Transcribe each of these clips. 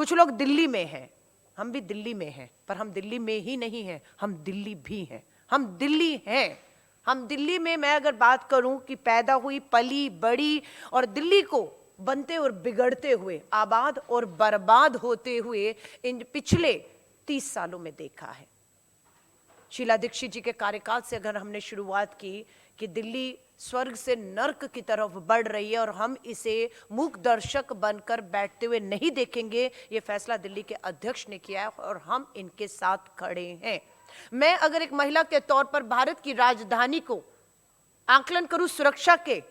कुछ लोग दिल्ली में हैं, हम भी दिल्ली में हैं, पर हम दिल्ली में ही नहीं हैं, हम दिल्ली भी हैं। हम दिल्ली हैं। हम दिल्ली में, मैं अगर बात करूं कि पैदा हुई, पली बड़ी और दिल्ली को बनते और बिगड़ते हुए, आबाद और बर्बाद होते हुए इन पिछले 30 सालों में देखा है। शीला दीक्षित जी के कार्यकाल से अगर हमने शुरुआत की कि दिल्ली स्वर्ग से नर्क की तरफ बढ़ रही है और हम इसे मूक दर्शक बनकर बैठते हुए नहीं देखेंगे, ये फैसला दिल्ली के अध्यक्ष ने किया है और हम इनके साथ खड़े हैं। मैं अगर एक महिला के तौर पर भारत की राजधानी को आकलन करूं सुरक्षा के,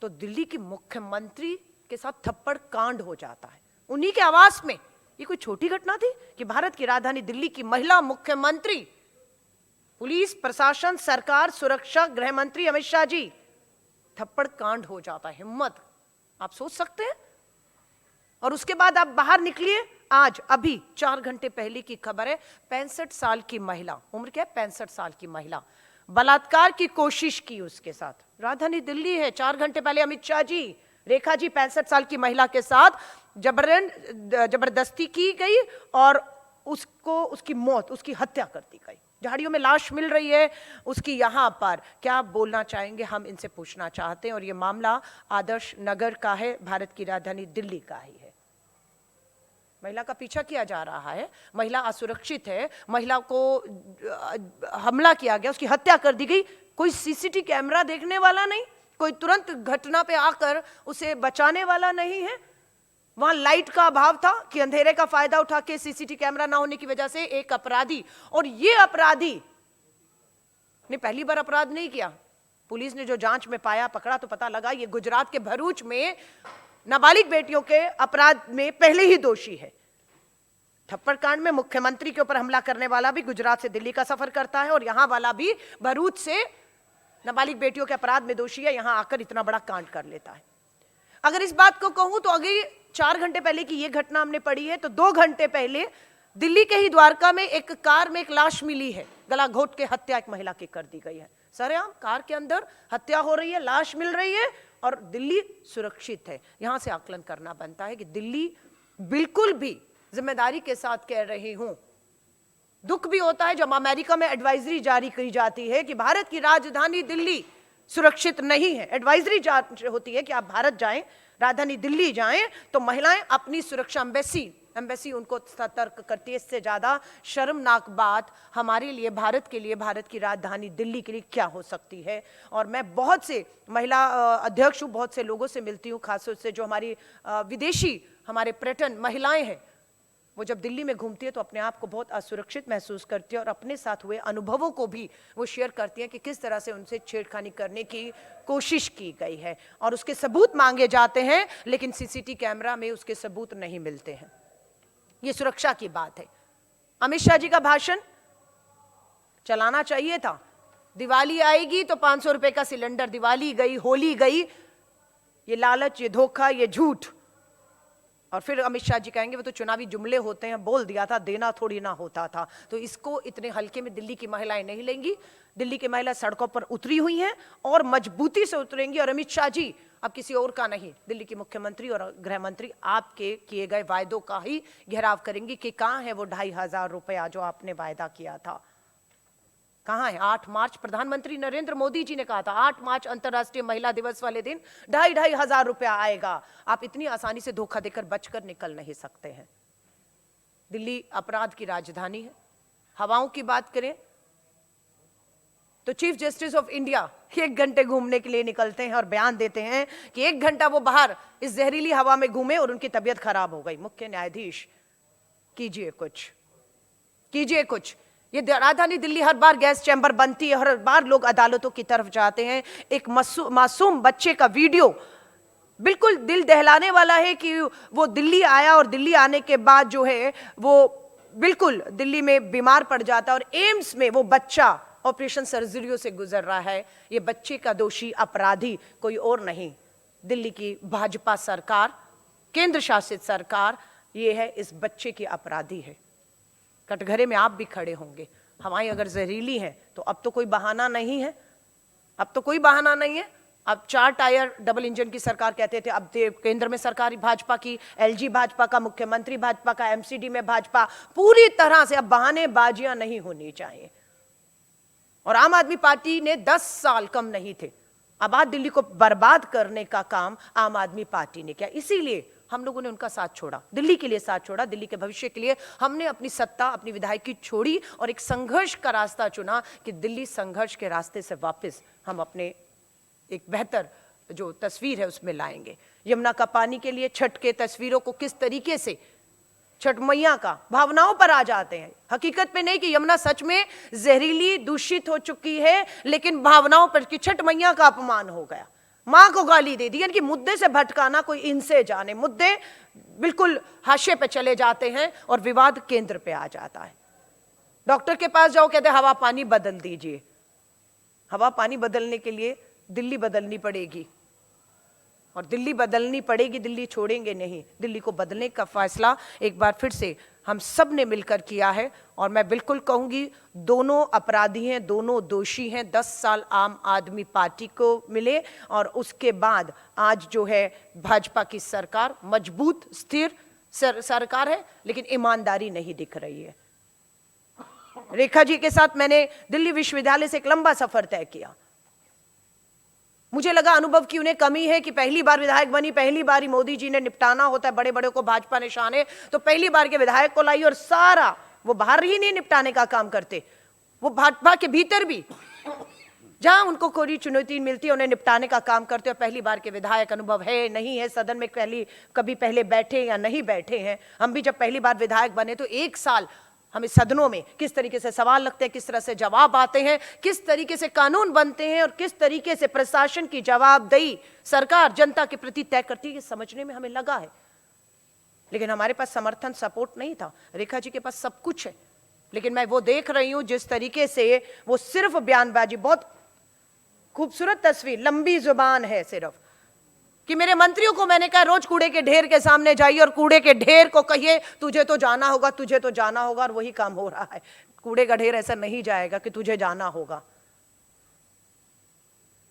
तो दिल्ली की मुख्यमंत्री के साथ थप्पड़ कांड हो जाता है उन्हीं के आवास में। ये कोई छोटी घटना थी कि भारत की राजधानी दिल्ली की महिला मुख्यमंत्री, पुलिस प्रशासन, सरकार, सुरक्षा, गृह मंत्री अमित शाह जी, थप्पड़ कांड हो जाता है। हिम्मत, आप सोच सकते हैं। और उसके बाद आप बाहर निकलिए, आज अभी 4 घंटे पहले की खबर है, 65 साल की महिला, उम्र क्या है, 65 साल की महिला, बलात्कार की कोशिश की उसके साथ। राजधानी दिल्ली है, 4 घंटे पहले अमित शाह जी, रेखा जी 65 साल की महिला के साथ जबरदस्ती की गई और उसको, उसकी मौत, उसकी हत्या कर दी गई। झाड़ियों में लाश मिल रही है उसकी। यहां पर क्या बोलना चाहेंगे, हम इनसे पूछना चाहते हैं। और ये मामला आदर्श नगर का है, भारत की राजधानी दिल्ली का ही है। महिला का पीछा किया जा रहा है, महिला असुरक्षित है, महिला को हमला किया गया, उसकी हत्या कर दी गई। कोई सीसीटीवी कैमरा देखने वाला नहीं, कोई तुरंत घटना पे आकर उसे बचाने वाला नहीं है। वहां लाइट का अभाव था कि अंधेरे का फायदा उठा के सीसीटीवी कैमरा ना होने की वजह से एक अपराधी, और ये अपराधी ने पहली बार अपराध नहीं किया। पुलिस ने जो जांच में पाया, पकड़ा तो पता लगा ये गुजरात के भरूच में नाबालिग बेटियों के अपराध में पहले ही दोषी है। थप्पड़ कांड में मुख्यमंत्री के ऊपर हमला करने वाला भी गुजरात से दिल्ली का सफर करता है और यहां वाला भी भरूच से नाबालिग बेटियों के अपराध में दोषी है, यहां आकर इतना बड़ा कांड कर लेता है। अगर इस बात को कहूं तो अगर 4 घंटे पहले की यह घटना हमने पढ़ी है, तो 2 घंटे पहले दिल्ली के ही द्वारका में एक कार में एक लाश मिली है, गला घोट के हत्या एक महिला की कर दी गई है। सरेआम कार के अंदर हत्या हो रही है, लाश मिल रही है और दिल्ली सुरक्षित है। यहां से आकलन करना बनता है कि दिल्ली, बिल्कुल भी जिम्मेदारी के साथ कह रही हूं, दुख भी होता है जब अमेरिका में एडवाइजरी जारी की जाती है कि भारत की राजधानी दिल्ली सुरक्षित नहीं है। एडवाइजरी होती है कि आप भारत जाएं, राजधानी दिल्ली जाएं, तो महिलाएं अपनी सुरक्षा, एम्बेसी उनको सतर्क करती है। इससे ज्यादा शर्मनाक बात हमारे लिए, भारत के लिए, भारत की राजधानी दिल्ली के लिए क्या हो सकती है। और मैं बहुत से महिला अध्यक्ष हूँ, बहुत से लोगों से मिलती हूँ, खासतौर से जो हमारी विदेशी हमारे पर्यटन महिलाएं हैं, वो जब दिल्ली में घूमती है तो अपने आप को बहुत असुरक्षित महसूस करती है और अपने साथ हुए अनुभवों को भी वो शेयर करती है कि किस तरह से उनसे छेड़खानी करने की कोशिश की गई है और उसके सबूत मांगे जाते हैं, लेकिन सीसीटीवी कैमरा में उसके सबूत नहीं मिलते हैं। ये सुरक्षा की बात है। अमित शाह जी का भाषण चलाना चाहिए था। दिवाली आएगी तो 500 रुपए का सिलेंडर, दिवाली गई, होली गई, ये लालच, ये धोखा, ये झूठ। और फिर अमित शाह जी कहेंगे वो तो चुनावी जुमले होते हैं, बोल दिया था, देना थोड़ी ना होता था। तो इसको इतने हल्के में दिल्ली की महिलाएं नहीं लेंगी। दिल्ली की महिलाएं सड़कों पर उतरी हुई हैं और मजबूती से उतरेंगी। और अमित शाह जी अब किसी और का नहीं, दिल्ली की मुख्यमंत्री और गृह मंत्री आपके किए गए वायदों का ही घेराव करेंगी कि कहाँ है वो 2500 रुपया जो आपने वायदा किया था, कहाँ है। 8 मार्च प्रधानमंत्री नरेंद्र मोदी जी ने कहा था, 8 मार्च अंतर्राष्ट्रीय महिला दिवस वाले दिन 2500 रुपया आएगा। आप इतनी आसानी से धोखा देकर बचकर निकल नहीं सकते हैं। दिल्ली अपराध की राजधानी है। हवाओं की बात करें तो चीफ जस्टिस ऑफ इंडिया 1 घंटे घूमने के लिए निकलते हैं और बयान देते हैं कि 1 घंटा वो बाहर इस जहरीली हवा में घूमे और उनकी तबीयत खराब हो गई। मुख्य न्यायाधीश, कीजिए कुछ, कीजिए कुछ। ये राजधानी दिल्ली हर बार गैस चैम्बर बनती है, हर बार लोग अदालतों की तरफ जाते हैं। एक मासूम बच्चे का वीडियो बिल्कुल दिल दहलाने वाला है कि वो दिल्ली आया और दिल्ली आने के बाद जो है वो बिल्कुल दिल्ली में बीमार पड़ जाता है और एम्स में वो बच्चा ऑपरेशन सर्जरियों से गुजर रहा है। ये बच्चे का दोषी अपराधी कोई और नहीं, दिल्ली की भाजपा सरकार, केंद्र शासित सरकार, ये है इस बच्चे की अपराधी है। कटघरे में आप भी खड़े होंगे। हवाएं अगर जहरीली हैं तो अब तो कोई बहाना नहीं है, अब तो कोई बहाना नहीं है। अब 4 टायर डबल इंजन की सरकार कहते थे, अब केंद्र में सरकार भाजपा की, एलजी भाजपा का, मुख्यमंत्री भाजपा का, एमसीडी में भाजपा, पूरी तरह से अब बहानेबाजियां नहीं होनी चाहिए। और आम आदमी पार्टी ने 10 साल कम नहीं थे, आबाद दिल्ली को बर्बाद करने का काम आम आदमी पार्टी ने किया। इसीलिए हम लोगों ने उनका साथ छोड़ा, दिल्ली के लिए साथ छोड़ा, दिल्ली के भविष्य के लिए हमने अपनी सत्ता, अपनी विधायकी छोड़ी और एक संघर्ष का रास्ता चुना कि दिल्ली संघर्ष के रास्ते से वापस हम अपने एक बेहतर जो तस्वीर है उसमें लाएंगे। यमुना का पानी के लिए छठ के तस्वीरों को किस तरीके से छठ मैया का भावनाओं पर आ जाते हैं, हकीकत पे नहीं कि यमुना सच में जहरीली दूषित हो चुकी है, लेकिन भावनाओं पर कि छठ मैया का अपमान हो गया, मां को गाली दे दी। यानी कि मुद्दे से भटकाना कोई इनसे जाने, मुद्दे बिल्कुल हाशिए पे चले जाते हैं और विवाद केंद्र पे आ जाता है। डॉक्टर के पास जाओ, कहते हवा पानी बदल दीजिए। हवा पानी बदलने के लिए दिल्ली बदलनी पड़ेगी और दिल्ली बदलनी पड़ेगी, दिल्ली छोड़ेंगे नहीं। दिल्ली को बदलने का फैसला एक बार फिर से हम सब ने मिलकर किया है और मैं बिल्कुल कहूंगी दोनों अपराधी हैं, दोनों दोषी हैं। 10 साल आम आदमी पार्टी को मिले और उसके बाद आज जो है भाजपा की सरकार मजबूत स्थिर सरकार है, लेकिन ईमानदारी नहीं दिख रही है। रेखा जी के साथ मैंने दिल्ली विश्वविद्यालय से एक लंबा सफर तय किया। मुझे लगा अनुभव की उन्हें कमी है कि पहली बार विधायक बनी, पहली बार ही मोदी जी ने निपटाना होता है, बड़े बड़े को भाजपा ने शान है, तो पहली बार के विधायक को लाई और सारा वो बाहर ही नहीं निपटाने का काम करते, वो भाजपा के भीतर भी जहां उनको कोई चुनौती मिलती है उन्हें निपटाने का काम करते हैं। पहली बार के विधायक अनुभव है नहीं है, सदन में कभी पहले बैठे या नहीं बैठे हैं। हम भी जब पहली बार विधायक बने तो 1 साल हमें सदनों में किस तरीके से सवाल लगते हैं, किस तरह से जवाब आते हैं, किस तरीके से कानून बनते हैं और किस तरीके से प्रशासन की जवाबदेही सरकार जनता के प्रति तय करती है, ये समझने में हमें लगा है। लेकिन हमारे पास समर्थन सपोर्ट नहीं था। रेखा जी के पास सब कुछ है, लेकिन मैं वो देख रही हूं जिस तरीके से वो सिर्फ बयानबाजी, बहुत खूबसूरत तस्वीर, लंबी जुबान है सिर्फ, कि मेरे मंत्रियों को मैंने कहा रोज कूड़े के ढेर के सामने जाइए और कूड़े के ढेर को कहिए तुझे तो जाना होगा, तुझे तो जाना होगा, और वही काम हो रहा है। कूड़े का ढेर ऐसा नहीं जाएगा कि तुझे जाना होगा।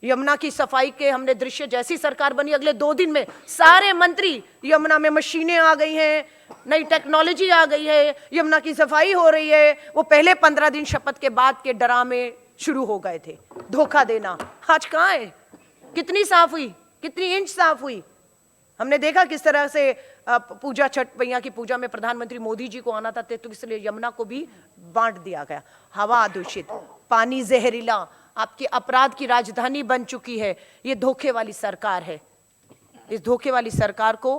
यमुना की सफाई के हमने दृश्य, जैसी सरकार बनी अगले 2 दिन में सारे मंत्री, यमुना में मशीनें आ गई हैं, नई टेक्नोलॉजी आ गई है, यमुना की सफाई हो रही है। वो पहले 15 दिन शपथ के बाद के ड्रामे शुरू हो गए थे, धोखा देना। आज कहां है? कितनी साफ हुई, कितनी इंच साफ हुई? हमने देखा किस तरह से पूजा, छठ मैया की पूजा में प्रधानमंत्री मोदी जी को आना था, तो इसलिए यमुना को भी बांट दिया गया। हवा दूषित, पानी जहरीला, आपकी अपराध की राजधानी बन चुकी है। ये धोखे वाली सरकार है। इस धोखे वाली सरकार को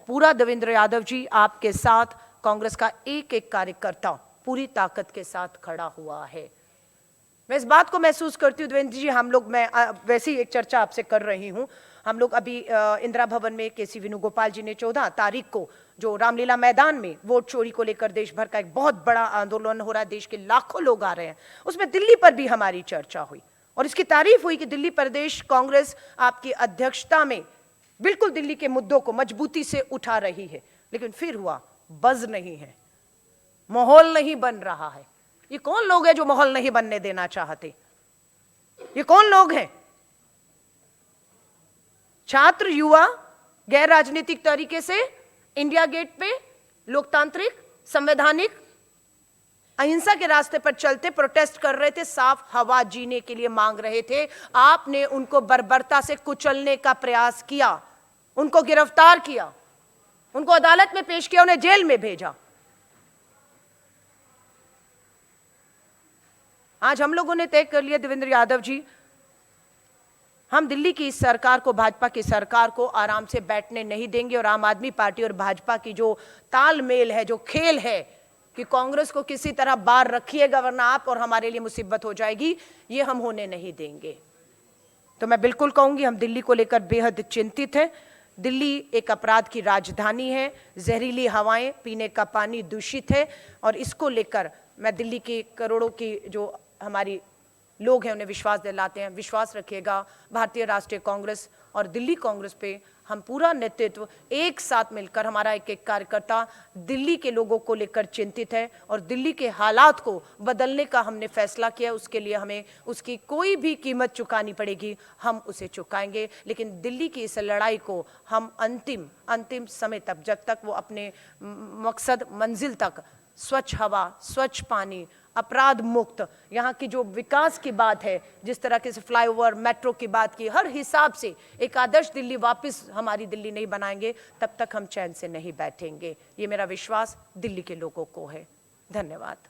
पूरा देवेंद्र यादव जी आपके साथ, कांग्रेस का एक एक कार्यकर्ता पूरी ताकत के साथ खड़ा हुआ है। मैं इस बात को महसूस करती हूँ देवेंद्र जी, हम लोग, मैं वैसी एक चर्चा आपसे कर रही हूँ, हम लोग अभी इंदिरा भवन में केसी वेणुगोपाल जी ने 14 तारीख को जो रामलीला मैदान में वोट चोरी को लेकर देश भर का एक बहुत बड़ा आंदोलन हो रहा है, देश के लाखों लोग आ रहे हैं, उसमें दिल्ली पर भी हमारी चर्चा हुई और इसकी तारीफ हुई कि दिल्ली प्रदेश कांग्रेस आपकी अध्यक्षता में बिल्कुल दिल्ली के मुद्दों को मजबूती से उठा रही है। लेकिन फिर हुआ, बज़ नहीं है, माहौल नहीं बन रहा है। ये कौन लोग हैं जो माहौल नहीं बनने देना चाहते? ये कौन लोग हैं? छात्र, युवा गैर राजनीतिक तरीके से इंडिया गेट पे लोकतांत्रिक, संवैधानिक, अहिंसा के रास्ते पर चलते प्रोटेस्ट कर रहे थे, साफ हवा जीने के लिए मांग रहे थे। आपने उनको बर्बरता से कुचलने का प्रयास किया, उनको गिरफ्तार किया, उनको अदालत में पेश किया, उन्हें जेल में भेजा। आज हम लोगों ने तय कर लिया देवेंद्र यादव जी, हम दिल्ली की इस सरकार को, भाजपा की सरकार को आराम से बैठने नहीं देंगे और आम आदमी पार्टी और भाजपा की जो तालमेल है, जो खेल है कि कांग्रेस को किसी तरह बाहर रखिएगा वरना आप और हमारे लिए मुसीबत हो जाएगी, ये हम होने नहीं देंगे। तो मैं बिल्कुल कहूंगी हम दिल्ली को लेकर बेहद चिंतित हैं। दिल्ली एक अपराध की राजधानी है, जहरीली हवाएं, पीने का पानी दूषित है और इसको लेकर मैं दिल्ली के करोड़ों की जो हमारी लोग हैं उन्हें विश्वास दिलाते हैं, विश्वास रखिएगा भारतीय राष्ट्रीय कांग्रेस और दिल्ली कांग्रेस पे हम पूरा नेतृत्व एक साथ मिलकर, हमारा एक एक कार्यकर्ता दिल्ली के लोगों को लेकर चिंतित है और दिल्ली के हालात को बदलने का हमने फैसला किया। उसके लिए हमें उसकी कोई भी कीमत चुकानी पड़ेगी, हम उसे चुकाएंगे। लेकिन दिल्ली की इस लड़ाई को हम अंतिम समय तक, जब तक वो अपने मकसद मंजिल तक, स्वच्छ हवा, स्वच्छ पानी, अपराध मुक्त, यहाँ की जो विकास की बात है, जिस तरह के फ्लाईओवर, मेट्रो की बात की, हर हिसाब से एक आदर्श दिल्ली वापस हमारी दिल्ली नहीं बनाएंगे, तब तक हम चैन से नहीं बैठेंगे। ये मेरा विश्वास दिल्ली के लोगों को है। धन्यवाद।